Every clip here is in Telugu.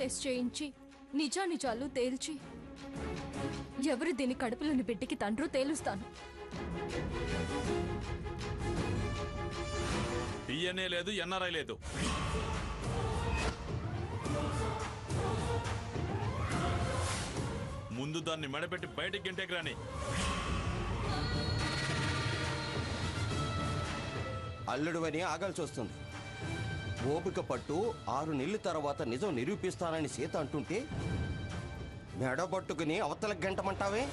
టెస్ట్ చేయించి నిజానిజాలు తేల్చి ఎవరు దీని కడుపులోని బిడ్డకి తండ్రో తేలుస్తాను. డిఎన్ఏ లేదు, ఎన్ఆర్ఐ లేదు. ముందు దాన్ని మెడపెట్టి బయటికి గంటేకి రాని. అల్లుడువని ఆగాల్సి వస్తుంది. ఓపిక పట్టు, 6 నెలల తర్వాత నిజం నిరూపిస్తానని సీత అంటుంటే మెడబట్టుకుని అవతల గంటమంటావే?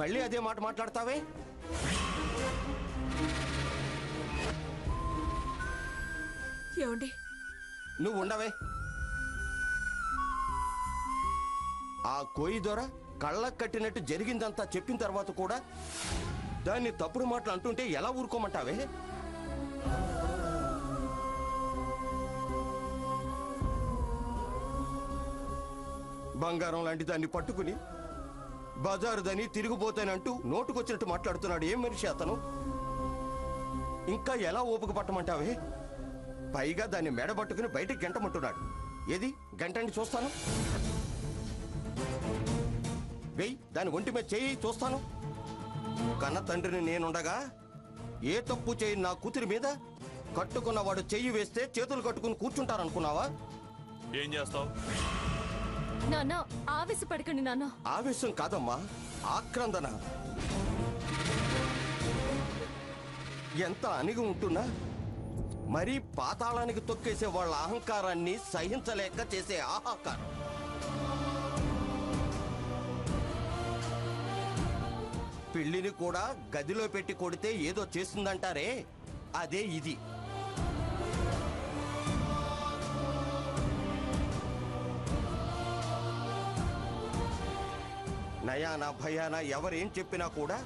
మళ్ళీ అదే మాట మాట్లాడతావే? ఏమండి, నువ్వు ఉండవే. ఆ కోయి దొర కళ్ళకు కట్టినట్టు జరిగిందంతా చెప్పిన తర్వాత కూడా దాన్ని తప్పుడు మాటలు అంటుంటే ఎలా ఊరుకోమంటావే? బంగారం లాంటి దాన్ని పట్టుకుని బజారుదని తిరిగిపోతానంటూ నోటుకొచ్చినట్టు మాట్లాడుతున్నాడు. ఏం మనిషి అతను? ఇంకా ఎలా ఓపిక పట్టమంటావే? పైగా దాన్ని మెడబట్టుకుని బయటికి గంటమంటున్నాడు. ఏది గంటండి చూస్తాను. వెయ్యి దాని ఒంటి మీద చేయి చూస్తాను. కన్న తండ్రిని నేనుండగా ఏ తప్పు చేయి నా కూతురి మీద కట్టుకున్నవాడు చెయ్యి వేస్తే చేతులు కట్టుకుని కూర్చుంటారనుకున్నావా? ఏం చేస్తావు? నాన్న ఆవేశపడకండి నాన్న. ఆవేశం కాదమ్మా, ఆక్రందన. ఎంత అణిగి ఉంటున్నా మరీ పాతాళానికి తొక్కేసే వాళ్ళ అహంకారాన్ని సహించలేక చేసే ఆహాకారం. పిల్లిని కూడా గదిలో పెట్టి కొడితే ఏదో చేస్తుందంటారే, అదే ఇది. నయానా భయానా ఎవరేం చెప్పినా కూడా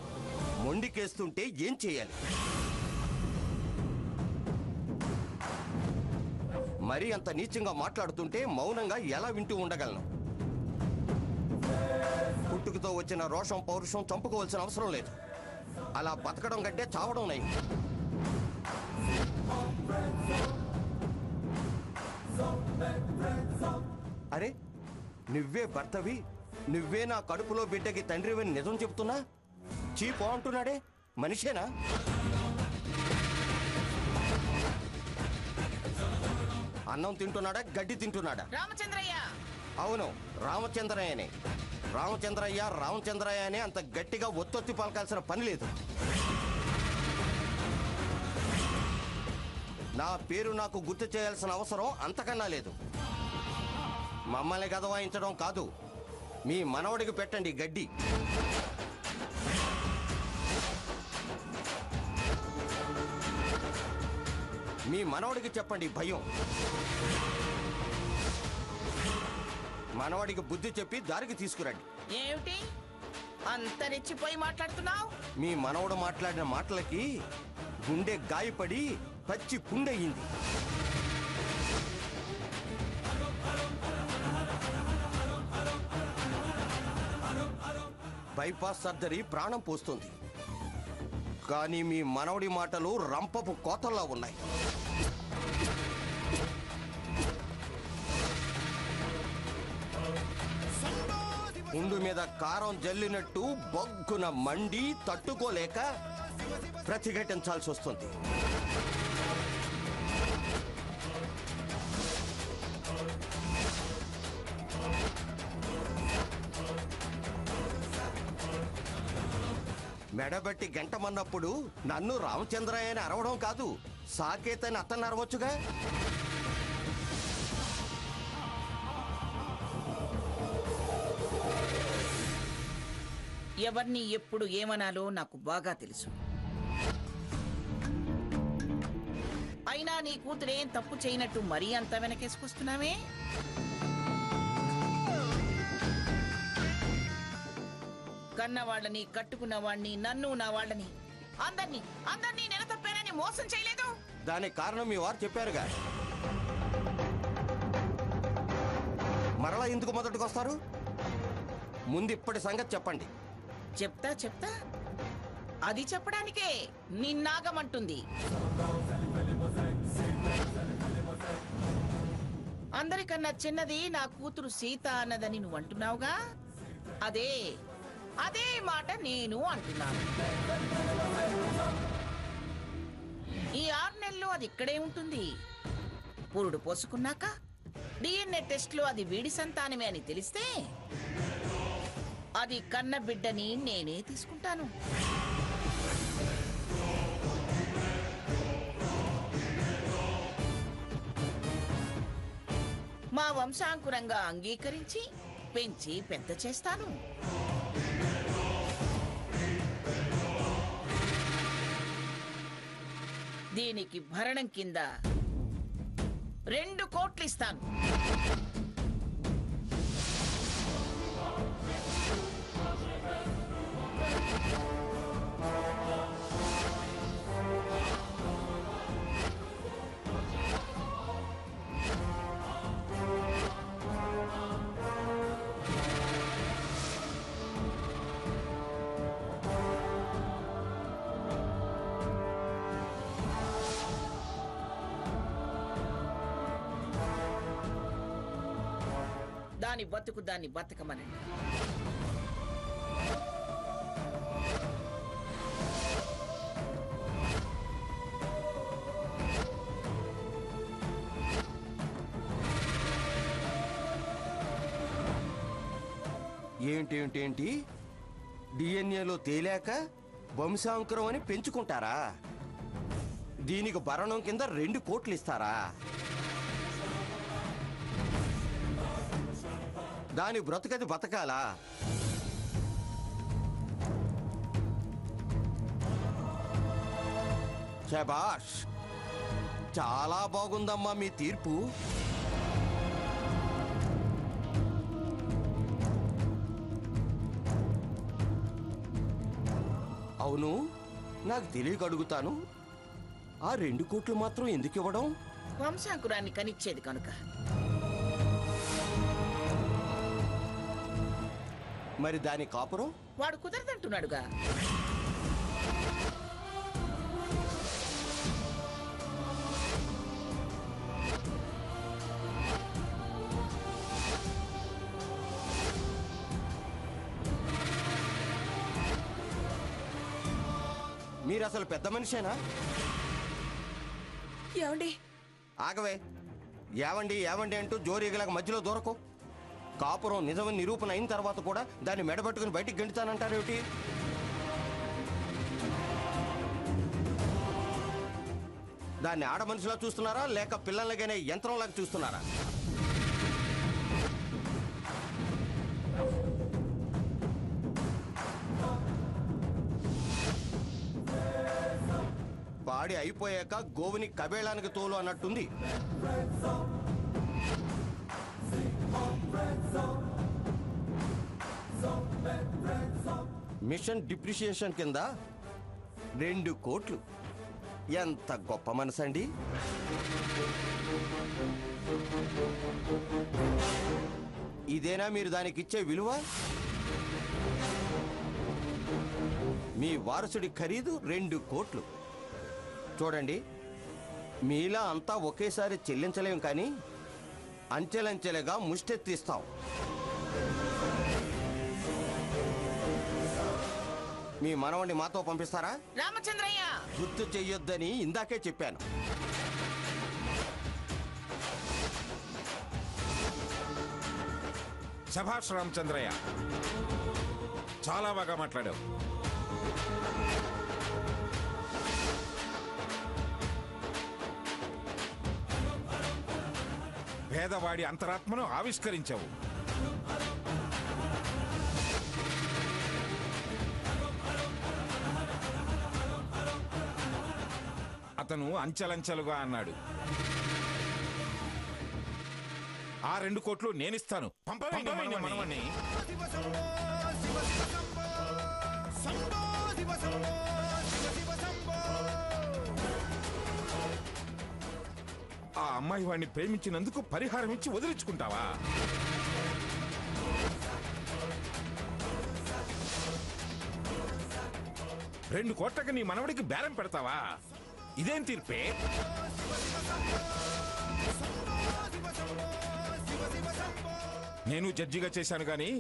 మొండికేస్తుంటే ఏం చేయాలి? మరీ అంత నీచంగా మాట్లాడుతుంటే మౌనంగా ఎలా వింటూ ఉండగలను? పుట్టుకతో వచ్చిన రోషం పౌరుషం చంపుకోవాల్సిన అవసరం లేదు. అలా బతకడం కంటే చావడం నయం. అరే, నువ్వే భర్తవి, నువ్వే నా కడుపులో బిడ్డకి తండ్రివని నిజం చెప్తున్నా చీపో అంటున్నాడే, మనిషేనా? అన్నం తింటున్నాడా, గడ్డి తింటున్నాడా? రామచంద్రయ్య. అవును, రామచంద్రయ్యనే. రామచంద్రయ్య అని అంత గట్టిగా ఒత్తొత్తి పలకాల్సిన పని లేదు. నా పేరు నాకు గుర్తు చేయాల్సిన అవసరం అంతకన్నా లేదు. మమ్మల్ని గదవాయించడం కాదు, మీ మనవడికి పెట్టండి గడ్డి. మీ మనవడికి చెప్పండి భయం. మనవడికి బుద్ధి చెప్పి దారికి తీసుకురండి. ఏమిటి అంత రెచ్చిపోయి మాట్లాడుతున్నావు? మీ మనవడు మాట్లాడిన మాటలకి గుండె గాయపడి పచ్చి పుండయింది. బైపాస్ సర్జరీ ప్రాణం పోస్తుంది. కానీ మీ మనవడి మాటలు రంపపు కోతల్లా ఉన్నాయి. ముందు మీద కారం జల్లినట్టు బొగ్గున మండి తట్టుకోలేక ప్రతిఘటించాల్సి వస్తుంది. మెడబెట్టి గంటమన్నప్పుడు నన్ను రామచంద్రయ్య అని అరవడం కాదు, సాకేతని అతన్ని అరవచ్చుగా. ఎవరిని ఎప్పుడు ఏమనాలో నాకు బాగా తెలుసు. అయినా నీ కూతురేం తప్పు చేయనట్టు మరీ అంత వెనకేసుకొస్తున్నావే? కన్నవాళ్ళని, కట్టుకున్న వాడిని, నన్ను, నా వాళ్ళని, అందరినీ నేను తప్పేనని మోసం చేయలేదు. దానికి కారణం మీ వారు చెప్పారుగా. మరలా ఎందుకు మొదటికొస్తారు? ముందు ఇప్పటి సంగతి చెప్పండి. చెప్తా. అది చెప్పడానికే నిన్నాగమంటుంది. అందరికన్నా చిన్నది నా కూతురు సీత అన్నదని నువ్వు అంటున్నావుగా, అదే అదే మాట నేను అంటున్నాను. ఈ 6 నెలలు అది ఇక్కడే ఉంటుంది. పురుడు పోసుకున్నాక DNA టెస్ట్ లో అది వీడి సంతానమే అని తెలిస్తే అది కన్న బిడ్డని నేనే తీసుకుంటాను. మా వంశాంకురంగా అంగీకరించి పెంచి పెద్ద చేస్తాను. దీనికి భరణం కింద 2 కోట్లు ఇస్తాను. దాని బతుకు దాన్ని బతకమనండి. ఏంటి డిఎన్ఏలో తేలాక వంశాంకురం అని పెంచుకుంటారా? దీనికి భరణం కింద 2 కోట్లు ఇస్తారా? దాని బ్రతుకది బతకాలా? శబాష్, చాలా బాగుందమ్మా మీ తీర్పు. అవును, నాకు తెలియక అడుగుతాను, ఆ 2 కోట్లు మాత్రం ఎందుకు ఇవ్వడం? వంశాంకురాన్ని కనిచ్చేది కనుక. మరి దాని కాపురం? వాడు కుదరదంటున్నాడుగా. మీరు అసలు పెద్ద మనిషేనా? ఏమండి? ఆగవే. ఏవండి ఏవండి అంటూ జోరీగలకు మధ్యలో దూరకు. కాపురం నిజమని నిరూపణ అయిన తర్వాత కూడా దాన్ని మెడబట్టుకుని బయటికి గెంటుతానంటారేమిటి? దాన్ని ఆడ మనిషిలా చూస్తున్నారా లేక పిల్లలకైనా యంత్రంలాగా చూస్తున్నారా? పాడి అయిపోయాక గోవుని కబేళానికి తోలు అన్నట్టుంది. మిషన్ డిప్రిషియేషన్ కింద 2 కోట్లు. ఎంత గొప్ప మనసండి. ఇదేనా మీరు దానికిచ్చే విలువ? మీ వారసుడి ఖరీదు 2 కోట్లు. చూడండి, మీలా అంతా ఒకేసారి చెల్లించలేం, కానీ అంచెలంచెలుగా ముష్టెత్తిస్తాం. మీ మనవణ్ణి మాతో పంపిస్తారా? రామచంద్రయ్య, గుర్తు చెయ్యొద్దని ఇందాకే చెప్పాను. శభాష్ రామచంద్రయ్య, చాలా బాగా మాట్లాడావు. పేదవాడి అంతరాత్మను ఆవిష్కరించావు. అతను అంచెలంచెలుగా అన్నాడు. ఆ 2 కోట్లు నేనిస్తాను. పంపవేయండి మనవణ్ణి. ఆ అమ్మాయి వాడిని ప్రేమించినందుకు పరిహారం ఇచ్చి వదిలించుకుంటావా? రెండు కోట్లకి నీ మనవడికి బేరం పెడతావా? ఇదేం తీర్పే? నేను జడ్జిగా చేశాను గాని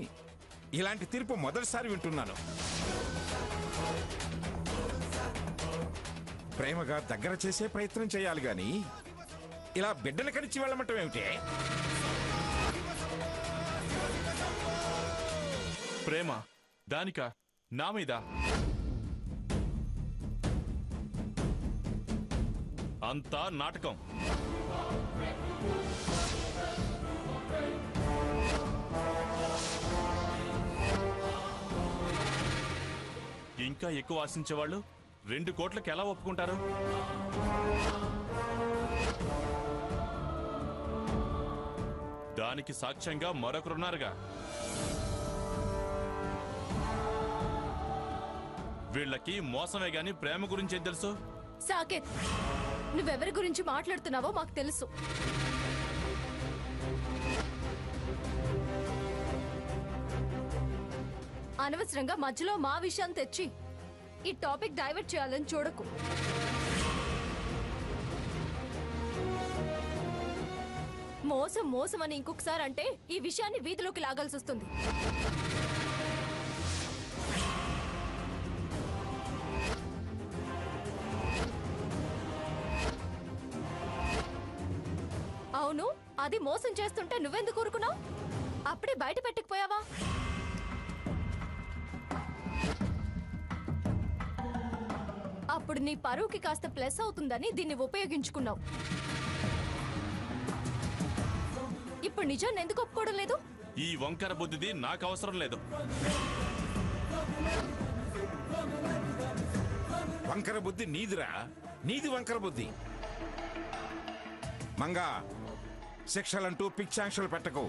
ఇలాంటి తీర్పు మొదటిసారి వింటున్నాను. ప్రేమగా దగ్గర చేసే ప్రయత్నం చేయాలి గాని ఇలా బిడ్డలు కనిచి వెళ్ళమంటాం ఏమిటి? ప్రేమ దానికా? నా మీద? అంతా నాటకం. ఇంకా ఎక్కువ ఆశించేవాళ్ళు 2 కోట్లకి ఎలా ఒప్పుకుంటారు? దానికి సాక్ష్యంగా మరొకరున్నారుగా. వీళ్ళకి మోసమే గాని ప్రేమ గురించి ఏం తెలుసు? సాకేత్, నువ్వెవరి గురించి మాట్లాడుతున్నావో మాకు తెలుసు. అనవసరంగా మధ్యలో మా విషయాన్ని తెచ్చి ఈ టాపిక్ డైవర్ట్ చేయాలని చూడకు. మోసం మోసం అని ఇంకొకసారి అంటే ఈ విషయాన్ని వీధిలోకి లాగాల్సి వస్తుంది. అవును, అది మోసం చేస్తుంటే నువ్వెందుకు ఊరుకున్నావు? అప్పుడే బయట పెట్టకపోయావా? అప్పుడు నీ పరువుకి కాస్త ప్లస్ అవుతుందని దీన్ని ఉపయోగించుకున్నావు. ఇప్పుడు నిజాన్ని ఎందుకు ఒప్పుకోవడం లేదు? ఈ వంకర బుద్ధిది నాకు అవసరం లేదు. వంకర బుద్ధి నీదిరా, నీది వంకర బుద్ధి. మంగా, శిక్షలంటూ పిచ్చాంక్షలు పెట్టకు.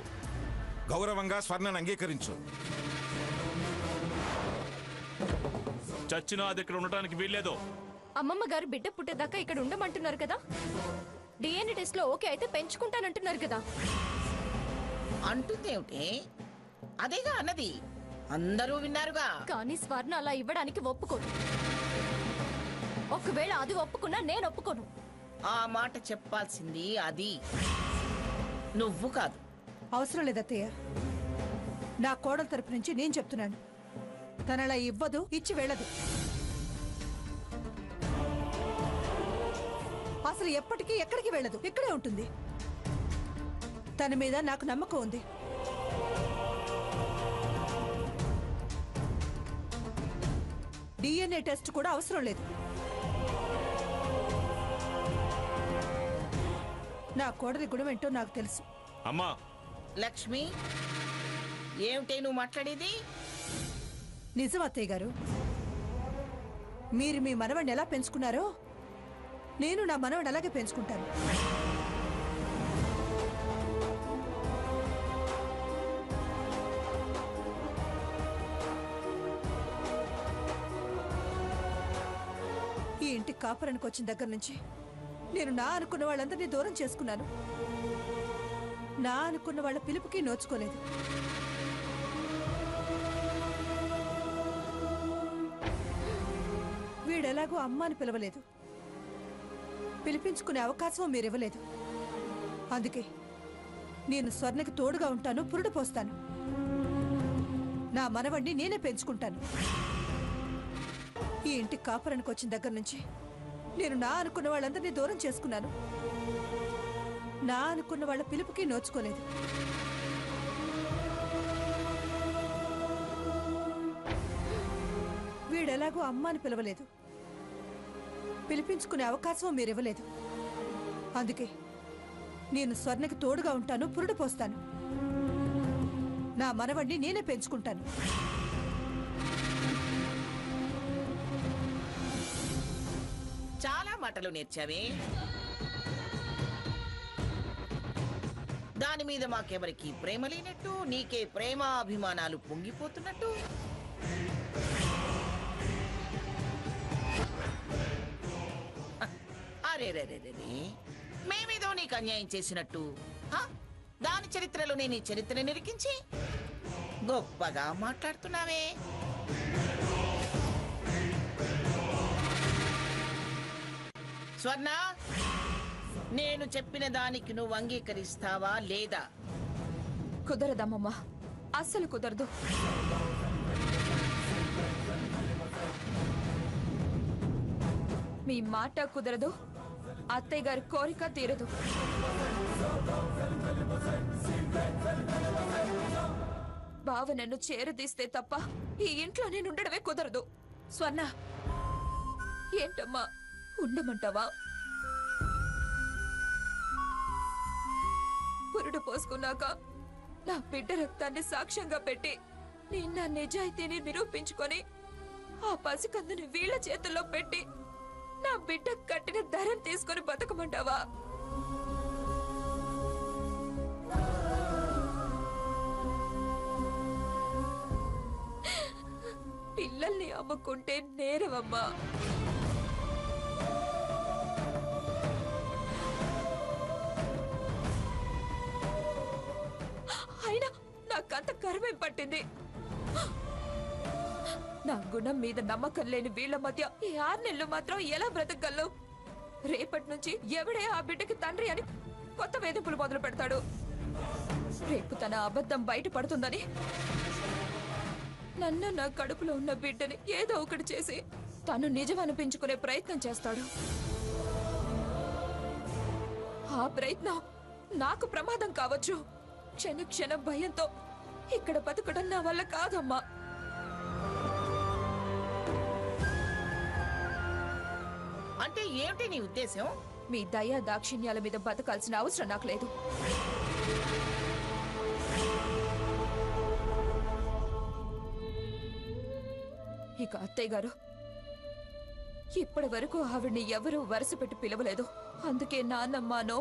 గౌరవంగా స్వర్ణను అంగీకరించు. చచ్చినా అది ఇక్కడ ఉండటానికి వీల్లేదు. అమ్మమ్మ గారు బిడ్డ పుట్టేదాకా ఇక్కడ ఉండమంటున్నారు కదా. డిఎన్ఏ టెస్ట్ లో ఓకే అయితే పెంచుకుంటానంటున్నారు కదా. అంటుందేమిటి? అదేగా అన్నది, అందరూ విన్నారుగా. కానీ స్వర్ణ అలా ఇవ్వడానికి ఒప్పుకోను. ఒకవేళ అది ఒప్పుకున్నా నేను ఒప్పుకోను. ఆ మాట చెప్పాల్సింది అది, నువ్వు కాదు. అవసరం లేదత్తయ్య. నా కోడల తరపు నుంచి నేను చెప్తున్నాను. తనలా ఇవ్వదు, ఇచ్చి వెళ్ళదు. అసలు ఎప్పటికీ ఎక్కడికి వెళ్ళదు, ఇక్కడే ఉంటుంది. తన మీద నాకు నమ్మకం ఉంది. డిఎన్ఏ టెస్ట్ కూడా అవసరం లేదు. నా కోడలి గుణం ఏంటో నాకు తెలుసు. అమ్మా లక్ష్మి, ఏమిటే నువ్వు మాట్లాడేది? నిజం అత్తయ్య గారు. మీరు మీ మనవడిని ఎలా పెంచుకున్నారో నేను నా మనవడిని అలాగే పెంచుకుంటాను. ఈ ఇంటి కాపురానికి వచ్చిన దగ్గర నుంచి నేను నా అనుకున్న వాళ్ళందరినీ దూరం చేసుకున్నాను. నా అనుకున్న వాళ్ళ పిలుపుకి నోచుకోలేదు. వీడెలాగో అమ్మ అని పిలవలేదు. పిలిపించుకునే అవకాశం మీరివ్వలేదు. అందుకే నేను స్వర్ణకి తోడుగా ఉంటాను, పురుడు పోస్తాను. నా మనవణ్ణి నేనే పెంచుకుంటాను. ఈ ఇంటి కాపురానికి వచ్చిన దగ్గర నుంచి నేను నా అనుకున్న వాళ్ళందరినీ దూరం చేసుకున్నాను. నా అనుకున్న వాళ్ళ పిలుపుకి నోచుకోలేదు. వీడెలాగో అమ్మ అని పిలవలేదు. పిలిపించుకునే అవకాశం మీరివ్వలేదు. అందుకే నేను స్వర్ణకి తోడుగా ఉంటాను, పురుడు పోస్తాను. నా మనవణ్ణి నేనే పెంచుకుంటాను. చాలా మాటలు నేర్చావే. దాని మీద మాకెవరికి ప్రేమ లేనట్టు, నీకే ప్రేమ అభిమానాలు పొంగిపోతున్నట్టు. అరే రే రే రే, మేమేదో నీకు అన్యాయం చేసినట్టు దాని చరిత్రలో నీ చరిత్ర నిరికించి గొప్పగా మాట్లాడుతున్నావే. స్వర్ణ, నేను చెప్పిన దానికి నువ్వు అంగీకరిస్తావా లేదా? కుదరదమ్మమ్మా, అస్సలు కుదరదు. మీ మాట కుదరదు, అత్తయ్య గారి కోరిక తీరదు. బావ నన్ను చేరదీస్తే తప్ప ఈ ఇంట్లో నేను ఉండడమే కుదరదు. స్వర్ణ, ఏంటమ్మా, ఉండమంటావా? పురుడు పోసుకున్నాక నా బిడ్డ రక్తాన్ని సాక్ష్యంగా పెట్టి నేను నా నిజాయితీని నిరూపించుకొని ఆ పసికందుని వీళ్ళ చేతుల్లో పెట్టి నా బిడ్డ కట్టిన ధరం తీసుకొని బతకమంటావా? పిల్లల్ని అమ్ముకుంటే నేరవమ్మా. అయినా నాకంత కర్మేం పట్టింది? నా గుణం మీద నమ్మకం లేని వీళ్ళ మధ్య ఈ 6 నెలలు మాత్రం ఎలా బ్రతకగలవు? రేపటి నుంచి ఎవడే ఆ బిడ్డకి తండ్రి అని కొత్త వేధింపులు మొదలు పెడతాడు. రేపు తన అబద్ధం బయటపడుతుందని నన్ను నా కడుపులో ఉన్న బిడ్డని ఏదో ఒకటి చేసి తను నిజం అనిపించుకునే ప్రయత్నం చేస్తాడు. ఆ ప్రయత్నం నాకు ప్రమాదం కావచ్చు. క్షణ క్షణ భయంతో ఇక్కడ బతకడం నా వల్ల కాదమ్మా. అంటే ఏమిటి నీ ఉద్దేశం? మీ దయా దాక్షిణ్యాల మీద బతకాల్సిన అవసరం నాకు లేదు. ఇక అత్తయ్య గారు, ఇప్పటి వరకు ఆవిడ్ని ఎవరూ వరుస పెట్టి పిలవలేదు. అందుకే నాన్నమ్మానో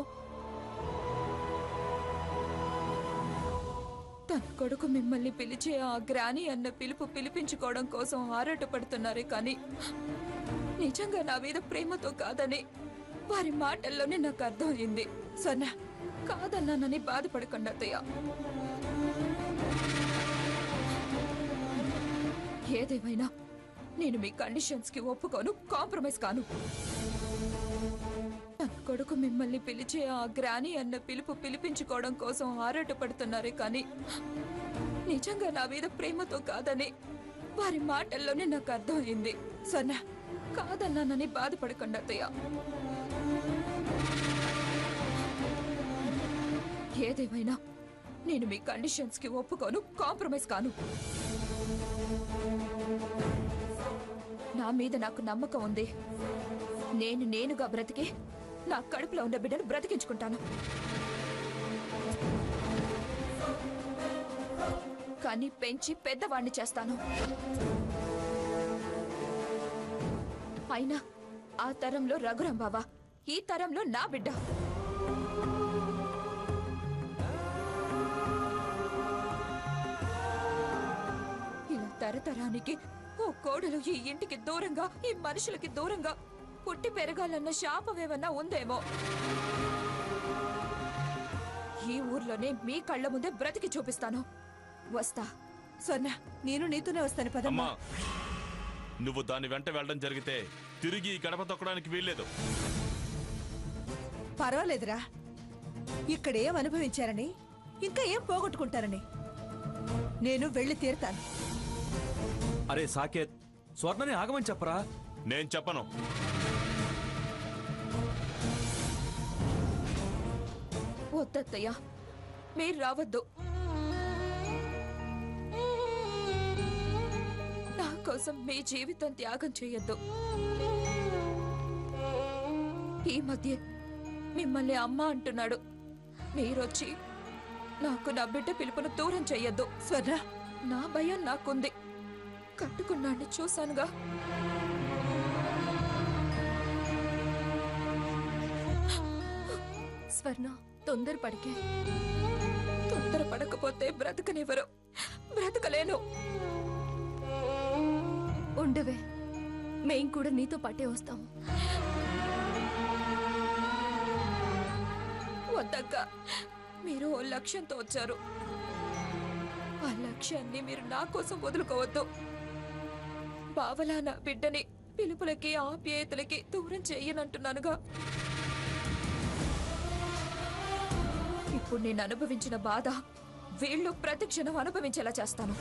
తన కొడుకు మిమ్మల్ని పిలిచే ఆ గ్రాని అన్న పిలుపు పిలిపించుకోవడం కోసం ఆరాటపడుతున్నారే కానీ నిజంగా నా మీద ప్రేమతో కాదని వారి మాటల్లోనే నాకు అర్థమైంది. సన్న, కాదన్నానని బాధపడకండి అత్తయ్య. ఏదేమైనా నేను మీ కండిషన్స్ కి ఒప్పుకోను, కాంప్రమైజ్ కాను. నా కొడుకు మిమ్మల్ని పిలిచే ఆ గ్రాని అన్న పిలుపు పిలిపించుకోవడం కోసం ఆరాటపడుతున్నారే కానీ నిజంగా నా మీద ప్రేమతో కాదని వారి మాటల్లోనే నాకు అర్థమైంది. సన్న, కాదన్నానని బాధపడకండి అత్తయ్య. ఏదేమైనా నేను మీ కండిషన్స్ కి ఒప్పుకోను, కాంప్రమైజ్ కాను. నా మీద నాకు నమ్మకం ఉంది. నేనుగా బ్రతికి నా కడుపులో ఉన్న బిడ్డను బ్రతికించుకుంటాను. కానీ పెంచి పెద్దవాణ్ణి చేస్తాను. అయినా ఆ తరంలో రఘురాం బావ, ఈ తరంలో నా బిడ్డ. ఇలా తరతరానికి ఓ కోడలు ఈ ఇంటికి దూరంగా, ఈ మనుషులకి దూరంగా పుట్టి పెరగాలన్న శాపమేమన్నా ఉందేమో. ఈ ఊర్లోనే మీ కళ్ళ ముందే బ్రతికి చూపిస్తాను. వస్తా. సొన్న, నేను నీతోనే వస్తాను పదమ్మా. నువ్వు దాని వెంట వెళ్ళడం జరిగితే తిరిగి ఈ గడప తొక్కడానికి వీల్లేదు. పర్వాలేదురా, ఇక్కడేం అనుభవించారని ఇంకా ఏం పోగొట్టుకుంటారని నేను వెళ్ళి తీరుతాను. అరే సాకేత్, స్వర్ణని ఆగమని చెప్పరా. నేను చెప్పను. వద్దత్తయ్య, మీరు రావద్దు. నా కోసం మీ జీవితం త్యాగం చేయొద్దు. ఈ మధ్య మిమ్మల్ని అమ్మ అంటున్నాడు. మీరొచ్చి నాకు నా బిడ్డ పిలుపును దూరం చెయ్యొద్దు. స్వర్ణ, నా భయం నాకుంది. కట్టుకున్నాన్ని చూశానుగా. స్వర్ణ, తొందరపడికే. తొందరపడకపోతే బ్రతకనివ్వరు. బ్రతకలేను. ఉండవే, మేం కూడా నీతో పాటే వస్తాము. వద్దక్క, మీరు ఓ లక్ష్యంతో వచ్చారు. ఆ లక్ష్యాన్ని మీరు నా కోసం వదులుకోవద్దు. బావలా నా బిడ్డని పిలుపులకి ఆప్యాయతలకి దూరం చెయ్యనంటున్నానుగా. ఇప్పుడు నేను అనుభవించిన బాధ వీళ్ళు ప్రతి క్షణం అనుభవించేలా చేస్తాను